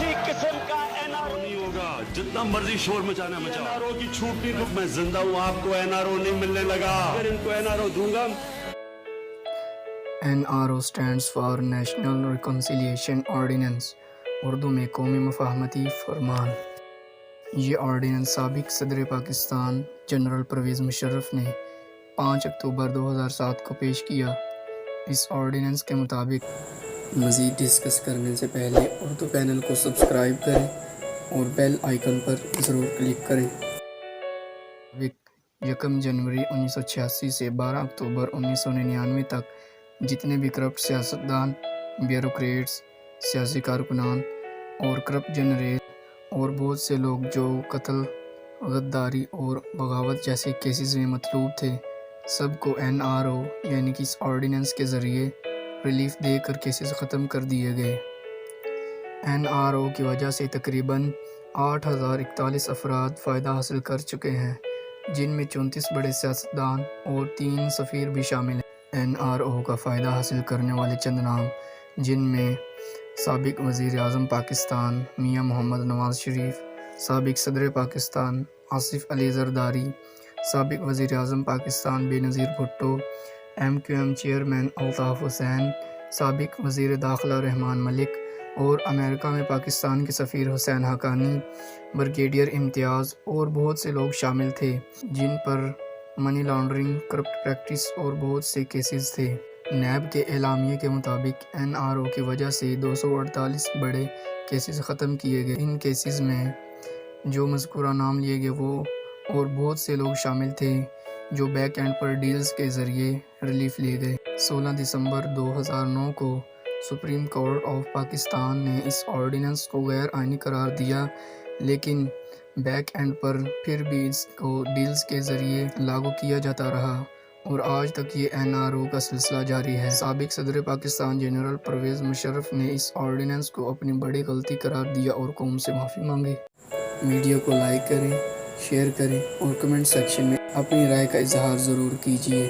किसी किस्म का एनआरओ नहीं होगा, जितना मर्जी शोर मचाना मचाओ। एनआरओ की छूट नहीं दूं, मैं जिंदा हूँ, आपको एनआरओ नहीं मिलने लगा। अगर इनको एनआरओ दूंगा। NRO stands for National Reconciliation Ordinance, Urdu में कौमी मफाहमती फरमान। ये ऑर्डिनेंस साबिक सदर पाकिस्तान जनरल परवेज़ मुशर्रफ ने 5 अक्टूबर 2007 को पेश किया। इस ऑर्डिनेंस के मुताबिक मज़ीद डिस्कस करने से पहले उर्दू पैनल को सब्सक्राइब करें और बेल आइकन पर ज़रूर क्लिक करें। 1 जनवरी 1986 से 12 अक्टूबर 1999 तक जितने भी करप्ट सियासतदान, ब्यूरोक्रेट्स, सियासी कारकुनान और करप्ट जनरल और बहुत से लोग जो कत्ल, गद्दारी और बगावत जैसे केसेस में मतलूब थे, सबको NRO यानी कि इस ऑर्डिनेंस के ज़रिए रिलीफ देकर केसेस ख़त्म कर दिए गए। NRO की वजह से तकरीबन 8041 अफराद फ़ायदा हासिल कर चुके हैं, जिनमें 34 बड़े सियासतदान और 3 सफ़ीर भी शामिल हैं। NRO का फ़ायदा हासिल करने वाले चंद नाम, जिनमें साबिक वज़ीर आज़म पाकिस्तान मियां मोहम्मद नवाज़ शरीफ, साबिक सदर पाकिस्तान आसिफ अली ज़रदारी, साबिक वज़ीर आज़म पाकिस्तान बेनज़ीर भुट्टो, MQM चेयरमैन अल्ताफ़ हुसैन, साबिक वज़ीर दाखिला रहमान मलिक और अमेरिका में पाकिस्तान के सफ़ीर हुसैन हक़ानी, ब्रिगेडियर इम्तियाज़ और बहुत से लोग शामिल थे, जिन पर मनी लॉन्ड्रिंग, करप्ट प्रैक्टिस और बहुत से केसेस थे। नैब के एलामिये के मुताबिक NRO की वजह से 248 बड़े केसेस ख़त्म किए गए। इन केसेस में जो मज़कूरा नाम लिए गए वो और बहुत से लोग शामिल थे जो बैक एंड पर डील्स के ज़रिए रिलीफ लिए गए। 16 दिसंबर 2009 को सुप्रीम कोर्ट ऑफ पाकिस्तान ने इस ऑर्डिनेंस को गैर आइनी करार दिया, लेकिन बैक एंड पर फिर भी इसको डील्स के ज़रिए लागू किया जाता रहा और आज तक ये NRO का सिलसिला जारी है। साबिक सदर पाकिस्तान जनरल परवेज़ मुशर्रफ ने इस ऑर्डिनेंस को अपनी बड़ी गलती करार दिया और कौम से माफ़ी मांगी। वीडियो को लाइक करें, शेयर करें और कमेंट सेक्शन में अपनी राय का इजहार ज़रूर कीजिए।